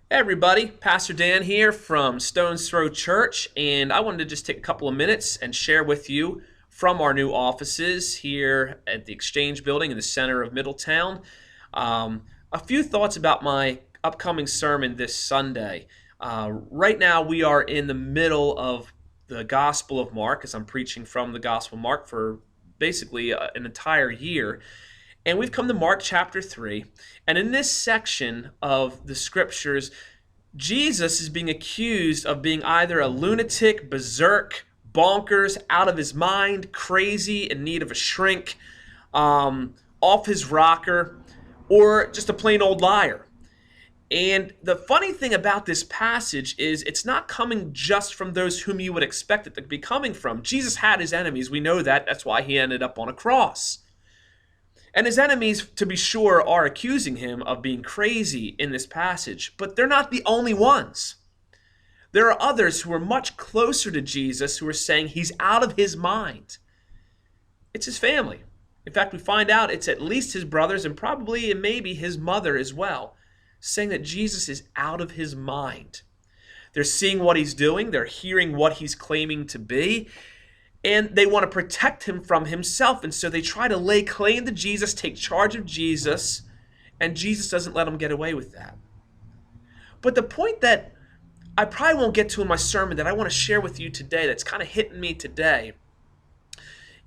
Hey everybody, Pastor Dan here from Stone's Throw Church, and I wanted to just take a couple of minutes and share with you from our new offices here at the Exchange Building in the center of Middletown. A few thoughts about my upcoming sermon this Sunday. Right now, we are in the middle of the Gospel of Mark, as I'm preaching from the Gospel of Mark for basically an entire year. And we've come to Mark chapter 3. And in this section of the scriptures, Jesus is being accused of being either a lunatic, berserk, bonkers, out of his mind, crazy, in need of a shrink, off his rocker, or just a plain old liar. And the funny thing about this passage is it's not coming just from those whom you would expect it to be coming from. Jesus had his enemies. We know that. That's why he ended up on a cross. And his enemies, to be sure, are accusing him of being crazy in this passage, but they're not the only ones. There are others who are much closer to Jesus who are saying he's out of his mind. It's his family. In fact, we find out it's at least his brothers and probably and maybe his mother as well, saying that Jesus is out of his mind. They're seeing what he's doing, they're hearing what he's claiming to be, and they want to protect him from himself. And so they try to lay claim to Jesus, take charge of Jesus, and Jesus doesn't let them get away with that. But the point that I probably won't get to in my sermon that I want to share with you today, that's kind of hitting me today,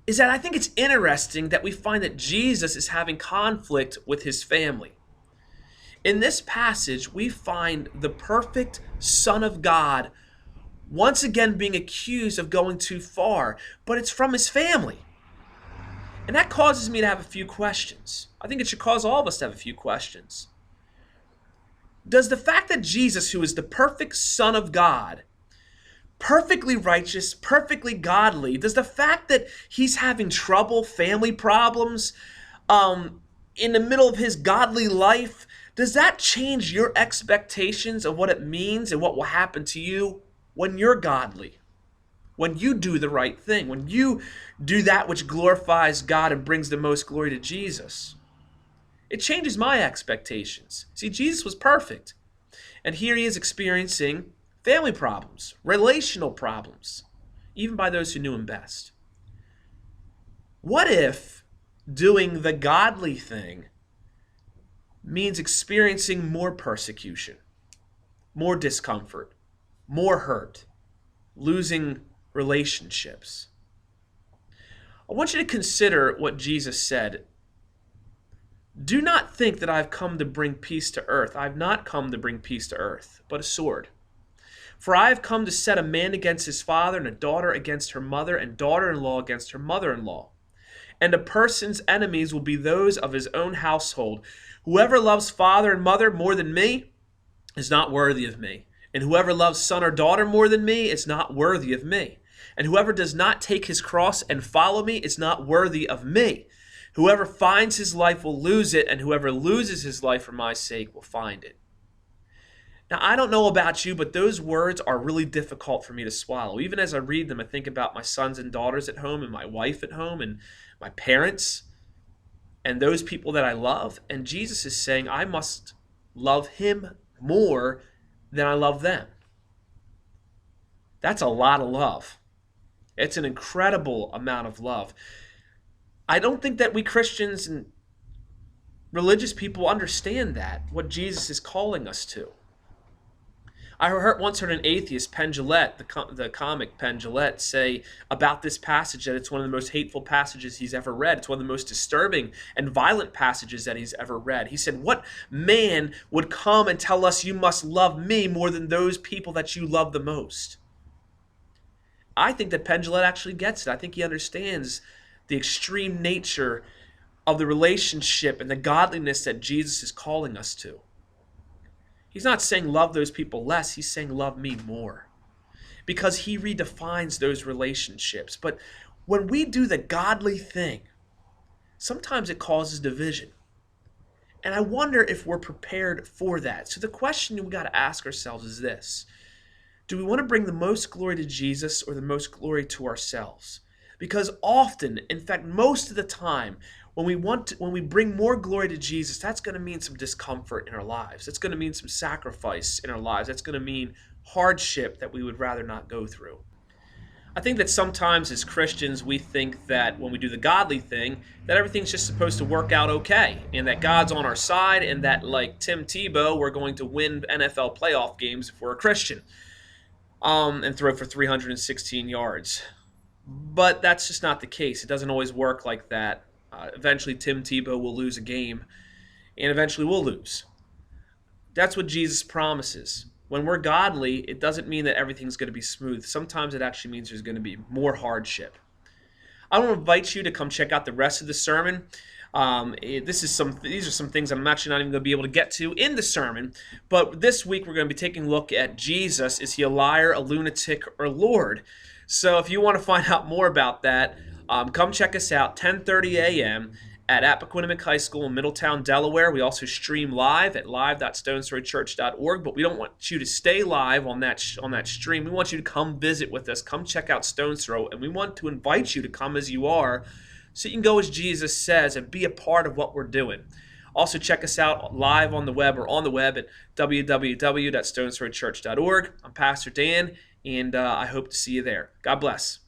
is that I think it's interesting that we find that Jesus is having conflict with his family. In this passage, we find the perfect Son of God once again being accused of going too far, but it's from his family. And that causes me to have a few questions. I think it should cause all of us to have a few questions. Does the fact that Jesus, who is the perfect Son of God, perfectly righteous, perfectly godly, does the fact that he's having trouble, family problems, in the middle of his godly life, does that change your expectations of what it means and what will happen to you when you're godly, when you do the right thing, when you do that which glorifies God and brings the most glory to Jesus? It changes my expectations. See, Jesus was perfect, and here he is experiencing family problems, relational problems, even by those who knew him best. What if doing the godly thing means experiencing more persecution, more discomfort, more hurt, losing relationships? I want you to consider what Jesus said. Do not think that I've come to bring peace to earth. I've not come to bring peace to earth, but a sword. For I have come to set a man against his father, and a daughter against her mother, and daughter-in-law against her mother-in-law. And a person's enemies will be those of his own household. Whoever loves father and mother more than me is not worthy of me. And whoever loves son or daughter more than me is not worthy of me. And whoever does not take his cross and follow me is not worthy of me. Whoever finds his life will lose it, and whoever loses his life for my sake will find it. Now, I don't know about you, but those words are really difficult for me to swallow. Even as I read them, I think about my sons and daughters at home, and my wife at home, and my parents, and those people that I love. And Jesus is saying, I must love him more than I love them. That's a lot of love. It's an incredible amount of love. I don't think that we Christians and religious people understand that, what Jesus is calling us to. I once heard an atheist, Penn Jillette, the comic Penn Jillette, say about this passage that it's one of the most hateful passages he's ever read. It's one of the most disturbing and violent passages that he's ever read. He said, what man would come and tell us you must love me more than those people that you love the most? I think that Penn Jillette actually gets it. I think he understands the extreme nature of the relationship and the godliness that Jesus is calling us to. He's not saying love those people less. He's saying love me more, because he redefines those relationships. But when we do the godly thing, sometimes it causes division. And I wonder if we're prepared for that. So the question we got to ask ourselves is this: do we want to bring the most glory to Jesus or the most glory to ourselves? Because often, in fact, most of the time, when we bring more glory to Jesus, that's going to mean some discomfort in our lives. It's going to mean some sacrifice in our lives. That's going to mean hardship that we would rather not go through. I think that sometimes as Christians we think that when we do the godly thing, that everything's just supposed to work out okay, and that God's on our side, and that like Tim Tebow, we're going to win NFL playoff games if we're a Christian, and throw for 316 yards. But that's just not the case. It doesn't always work like that. Eventually, Tim Tebow will lose a game, and eventually we'll lose. That's what Jesus promises. When we're godly, it doesn't mean that everything's going to be smooth. Sometimes it actually means there's going to be more hardship. I want to invite you to come check out the rest of the sermon. These are some things I'm actually not even going to be able to get to in the sermon. But this week we're going to be taking a look at Jesus. Is he a liar, a lunatic, or Lord? So if you want to find out more about that, come check us out 10:30 a.m. at Appoquinimink High School in Middletown, Delaware. We also stream live at live.stonesthrowchurch.org, but we don't want you to stay live on that stream. We want you to come visit with us. Come check out Stones Throw, and we want to invite you to come as you are so you can go as Jesus says and be a part of what we're doing. Also, check us out live on the web or on the web at www.stonesthrowchurch.org. I'm Pastor Dan, and I hope to see you there. God bless.